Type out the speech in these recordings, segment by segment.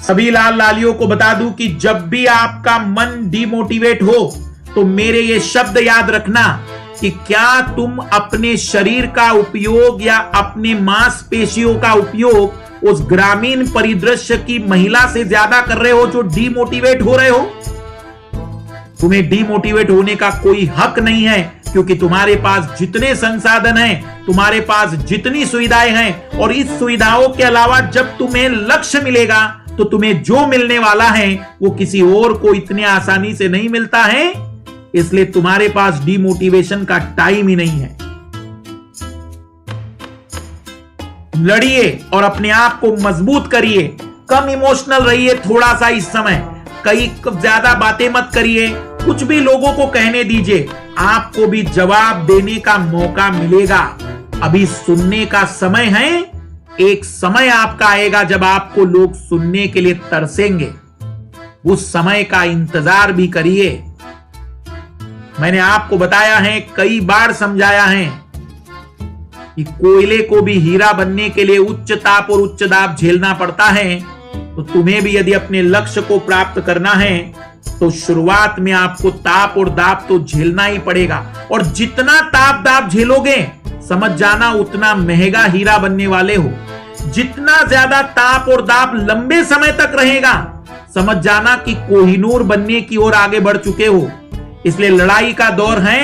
सभी लाल लालियों को बता दूं कि जब भी आपका मन डिमोटिवेट हो तो मेरे ये शब्द याद रखना कि क्या तुम अपने शरीर का उपयोग या अपने मांसपेशियों का उपयोग उस ग्रामीण परिदृश्य की महिला से ज्यादा कर रहे हो जो डिमोटिवेट हो रहे हो? तुम्हें डिमोटिवेट होने का कोई हक नहीं है, क्योंकि तुम्हारे पास जितने संसाधन हैं, तुम्हारे पास जितनी सुविधाएं हैं, और इस सुविधाओं के अलावा जब तुम्हें लक्ष्य मिलेगा तो तुम्हें जो मिलने वाला है वो किसी और को इतने आसानी से नहीं मिलता है। इसलिए तुम्हारे पास डिमोटिवेशन का टाइम ही नहीं है। लड़िए और अपने आप को मजबूत करिए। कम इमोशनल रहिए थोड़ा सा इस समय। कई ज्यादा बातें मत करिए। कुछ भी लोगों को कहने दीजिए, आपको भी जवाब देने का मौका मिलेगा। अभी सुनने का समय है। एक समय आपका आएगा जब आपको लोग सुनने के लिए तरसेंगे। उस समय का इंतजार भी करिए। मैंने आपको बताया है, कई बार समझाया है कि कोयले को भी हीरा बनने के लिए उच्च ताप और उच्च दाब झेलना पड़ता है। तो तुम्हें भी यदि अपने लक्ष्य को प्राप्त करना है तो शुरुआत में आपको ताप और दाब तो झेलना ही पड़ेगा। और जितना ताप दाब झेलोगे, समझ जाना उतना महंगा हीरा बनने वाले हो। जितना ज्यादा ताप और दाब लंबे समय तक रहेगा, समझ जाना कि कोहिनूर बनने की ओर आगे बढ़ चुके हो। इसलिए लड़ाई का दौर है।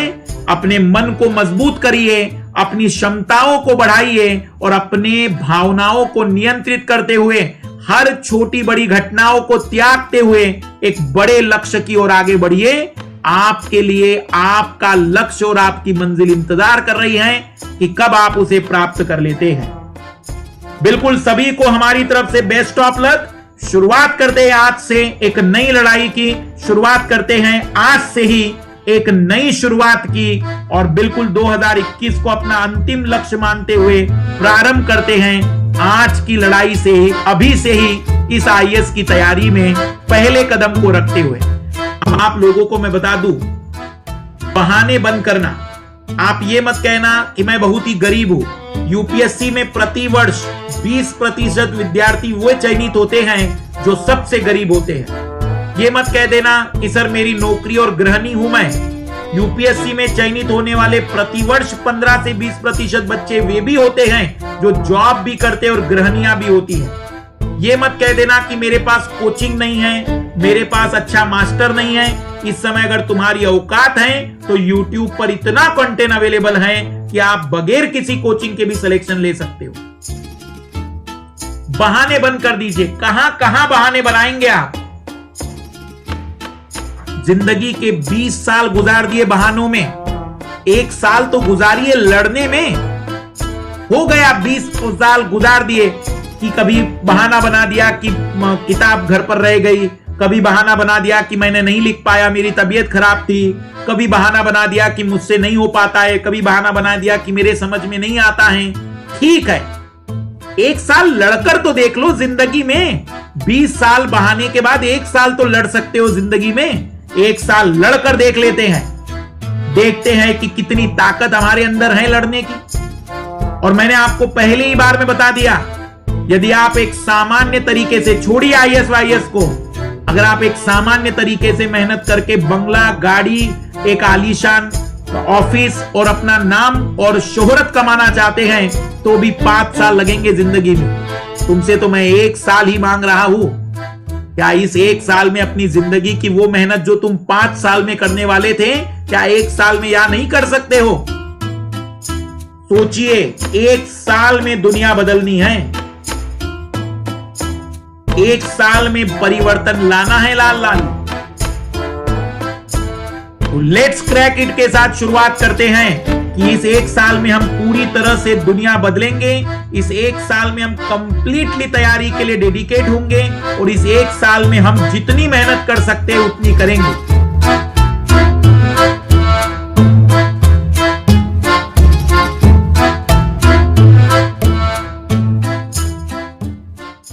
अपने मन को मजबूत करिए, अपनी क्षमताओं को बढ़ाइए और अपने भावनाओं को नियंत्रित करते हुए, हर छोटी बड़ी घटनाओं को त्यागते हुए एक बड़े लक्ष्य की ओर आगे बढ़िए। आपके लिए आपका लक्ष्य और आपकी मंजिल इंतजार कर रही है कि कब आप उसे प्राप्त कर लेते हैं। बिल्कुल सभी को हमारी तरफ से बेस्ट ऑफ लक। शुरुआत करते हैं आज से एक नई लड़ाई की। शुरुआत करते हैं आज से ही एक नई शुरुआत की, और बिल्कुल 2021 को अपना अंतिम लक्ष्य मानते हुए प्रारंभ करते हैं आज की लड़ाई से ही, अभी से ही इस आईएएस की तैयारी में पहले कदम को रखते हुए। आप लोगों को मैं बता दूं, बहाने बंद करना। आप ये मत कहना कि मैं बहुत ही गरीब हूं। यूपीएससी में प्रति वर्ष 20% विद्यार्थी वो चयनित होते हैं जो सबसे गरीब होते हैं। ये मत कह देना कि सर मेरी नौकरी और गृहिणी हूं मैं। यूपीएससी में चयनित होने वाले प्रतिवर्ष 15 से 20% बच्चे वे भी होते हैं जो जॉब भी करते और गृहिणियां भी होती हैं। ये मत कह देना कि मेरे पास कोचिंग नहीं है, मेरे पास अच्छा मास्टर नहीं है। इस समय अगर तुम्हारी औकात है तो यूट्यूब पर इतना कंटेंट अवेलेबल है कि आप बगैर किसी कोचिंग के भी सिलेक्शन ले सकते हो। बहाने बंद कर दीजिए। कहां कहां बहाने बनाएंगे आप? जिंदगी के 20 साल गुजार दिए बहानों में, 1 साल तो गुजारिए लड़ने में। हो गया 20 साल गुजार दिए कि कभी बहाना बना दिया कि किताब घर पर रह गई, कभी बहाना बना दिया कि मैंने नहीं लिख पाया, मेरी तबीयत खराब थी, कभी बहाना बना दिया कि मुझसे नहीं हो पाता है, कभी बहाना बना दिया कि मेरे समझ में नहीं आता है। ठीक है, 1 साल लड़कर तो देख लो जिंदगी में। 20 साल बहाने के बाद 1 साल तो लड़ सकते हो जिंदगी में। 1 साल लड़कर देख लेते हैं, देखते हैं कि कितनी ताकत हमारे अंदर है लड़ने की। और मैंने आपको पहले ही बार में बता दिया, यदि आप एक सामान्य तरीके से, छोड़िए आईएएस वाईएएस को, अगर आप एक सामान्य तरीके से मेहनत करके बंगला, गाड़ी, एक आलीशान ऑफिस और अपना नाम और शोहरत कमाना चाहते हैं तो भी 5 साल लगेंगे जिंदगी में। तुमसे तो मैं 1 साल ही मांग रहा हूं। क्या इस 1 साल में अपनी जिंदगी की वो मेहनत जो तुम 5 साल में करने वाले थे, क्या 1 साल में या नहीं कर सकते हो? सोचिए, 1 साल में दुनिया बदलनी है। 1 साल में परिवर्तन लाना है लाल लाल। तो लेट्स क्रैक इट के साथ शुरुआत करते हैं कि इस 1 साल में हम पूरी तरह से दुनिया बदलेंगे। इस 1 साल में हम कंप्लीटली तैयारी के लिए डेडिकेट होंगे और इस 1 साल में हम जितनी मेहनत कर सकते हैं उतनी करेंगे।